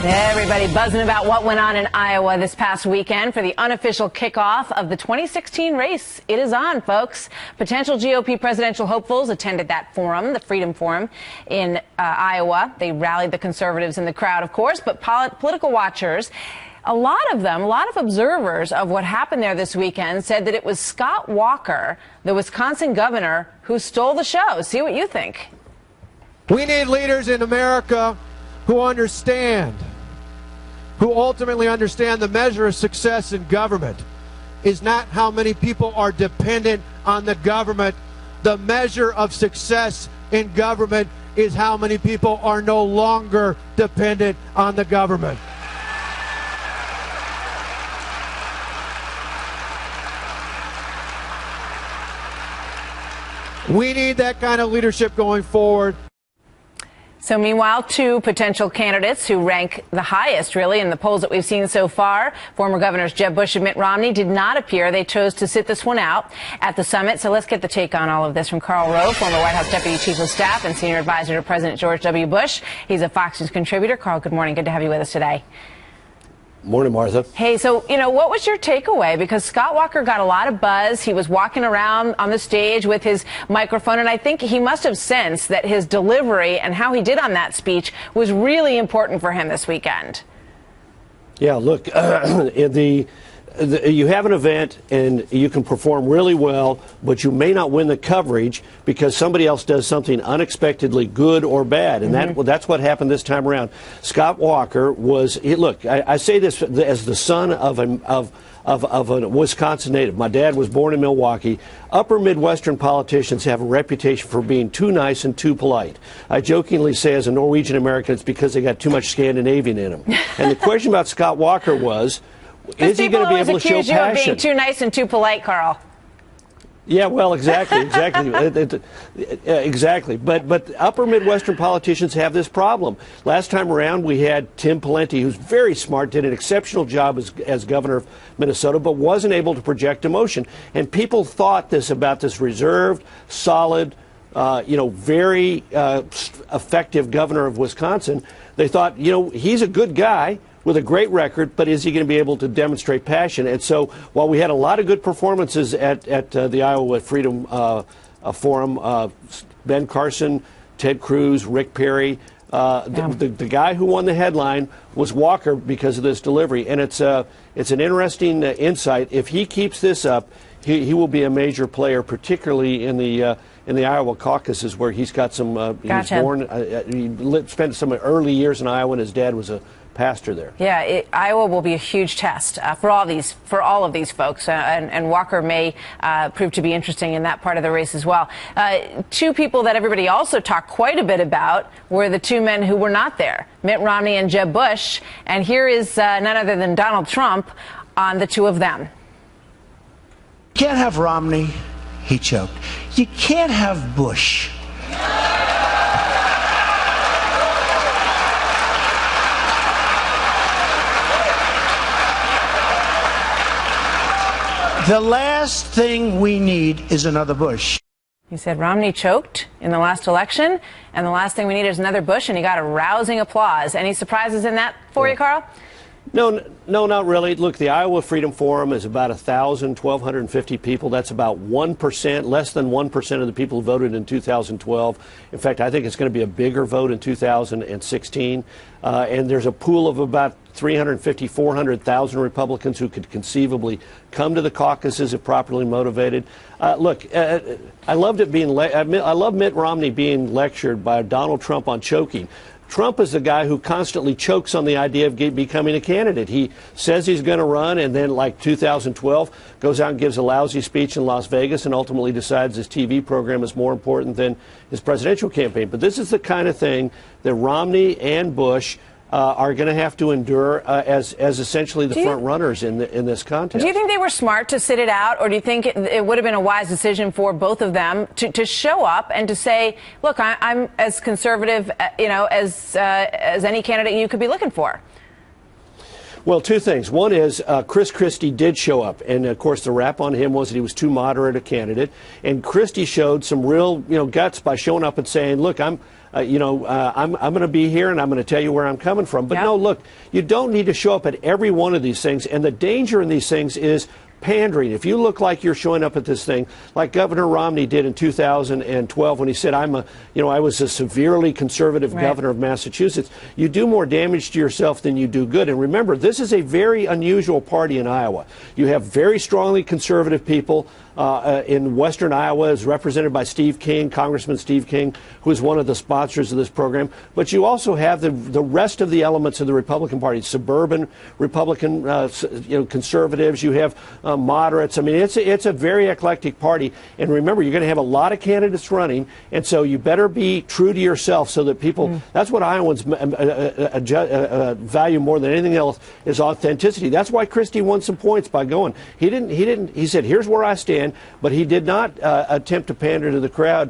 Everybody buzzing about what went on in Iowa this past weekend for the unofficial kickoff of the 2016 race. It is on, folks. Potential GOP presidential hopefuls attended that forum, the Freedom Forum in Iowa. They rallied the conservatives in the crowd, of course, but political watchers, a lot of observers of what happened there this weekend said that it was Scott Walker, the Wisconsin governor, who stole the show. See what you think. We need leaders in America who ultimately understand the measure of success in government is not how many people are dependent on the government. The measure of success in government is how many people are no longer dependent on the government. We need that kind of leadership going forward. So meanwhile, two potential candidates who rank the highest, really, in the polls that we've seen so far, former governors Jeb Bush and Mitt Romney, did not appear. They chose to sit this one out at the summit. So let's get the take on all of this from Karl Rove, former White House Deputy Chief of Staff and Senior Advisor to President George W. Bush. He's a Fox News contributor. Karl, good morning. Good to have you with us today. Morning, Martha. Hey, so, what was your takeaway? Because Scott Walker got a lot of buzz. He was walking around on the stage with his microphone, and I think he must have sensed that his delivery and how he did on that speech was really important for him this weekend. Yeah, look, you have an event and you can perform really well, but you may not win the coverage because somebody else does something unexpectedly good or bad. And that's what happened this time around. Scott Walker I say this as the son of a Wisconsin native. My dad was born in Milwaukee. Upper Midwestern politicians have a reputation for being too nice and too polite. I jokingly say as a Norwegian American, it's because they got too much Scandinavian in them. And the question about Scott Walker was, is he going to be able to show passion? People always accuse you of being too nice and too polite, Karl. Yeah, well, exactly. Exactly. But upper Midwestern politicians have this problem. Last time around, we had Tim Pawlenty, who's very smart, did an exceptional job as governor of Minnesota, but wasn't able to project emotion. And people thought about this reserved, solid, very effective governor of Wisconsin. They thought, he's a good guy with a great record, but is he going to be able to demonstrate passion? And so while we had a lot of good performances at the Iowa Freedom Forum, Ben Carson, Ted Cruz, Rick Perry, the guy who won the headline was Walker because of this delivery. And it's an interesting insight. If he keeps this up, he will be a major player, particularly in the Iowa caucuses, where he's got some. Gotcha. He was born, spent some early years in Iowa, and his dad was a pastor there. Yeah, Iowa will be a huge test for all of these folks, and Walker may prove to be interesting in that part of the race as well. Two people that everybody also talked quite a bit about were the two men who were not there, Mitt Romney and Jeb Bush, and here is none other than Donald Trump on the two of them. You can't have Romney, he choked. You can't have Bush. The last thing we need is another Bush. He said Romney choked in the last election, and the last thing we need is another Bush, and he got a rousing applause. Any surprises in that for you, Karl? No, not really. Look, the Iowa Freedom Forum is about 1,250 people. That's about 1%, less than 1% of the people who voted in 2012. In fact, I think it's going to be a bigger vote in 2016. And there's a pool of about 350, 400,000 Republicans who could conceivably come to the caucuses if properly motivated. I love Mitt Romney being lectured by Donald Trump on choking. Trump is the guy who constantly chokes on the idea of becoming a candidate. He says he's going to run, and then, like 2012, goes out and gives a lousy speech in Las Vegas and ultimately decides his TV program is more important than his presidential campaign. But this is the kind of thing that Romney and Bush are going to have to endure as essentially the front runners in this contest. Do you think they were smart to sit it out, or do you think it would have been a wise decision for both of them to show up and to say, look, I'm as conservative, as any candidate you could be looking for? Well, two things. One is Chris Christie did show up, and of course the rap on him was that he was too moderate a candidate. And Christie showed some real, guts by showing up and saying, "Look, I'm going to be here, and I'm going to tell you where I'm coming from." But no, look, you don't need to show up at every one of these things. And the danger in these things is pandering. If you look like you're showing up at this thing, like Governor Romney did in 2012 when he said, I was a severely conservative governor of Massachusetts, you do more damage to yourself than you do good. And remember, this is a very unusual party in Iowa. You have very strongly conservative people in western Iowa, is represented by Steve King, Congressman Steve King, who is one of the sponsors of this program. But you also have the rest of the elements of the Republican Party, suburban Republican conservatives. You have moderates. I mean, it's a very eclectic party. And remember, you're going to have a lot of candidates running, and so you better be true to yourself so that people. That's what Iowans value more than anything else, is authenticity. That's why Christie won some points by going. He said, here's where I stand, but he did not attempt to pander to the crowd.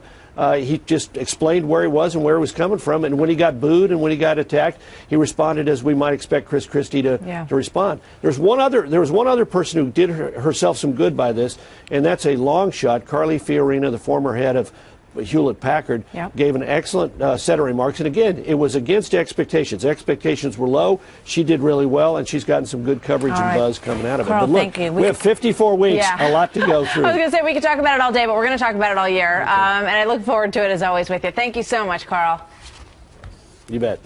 He just explained where he was and where he was coming from. And when he got booed and when he got attacked, he responded as we might expect Chris Christie to respond. There was one other person who did herself some good by this, and that's a long shot. Carly Fiorina, the former head of Hewlett-Packard, gave an excellent set of remarks. And again, it was against expectations. Expectations were low. She did really well, and she's gotten some good coverage and buzz coming out of it. Carl, but look, thank you. We have 54 weeks, a lot to go through. I was going to say we could talk about it all day, but we're going to talk about it all year. And I look forward to it as always with you. Thank you so much, Carl. You bet.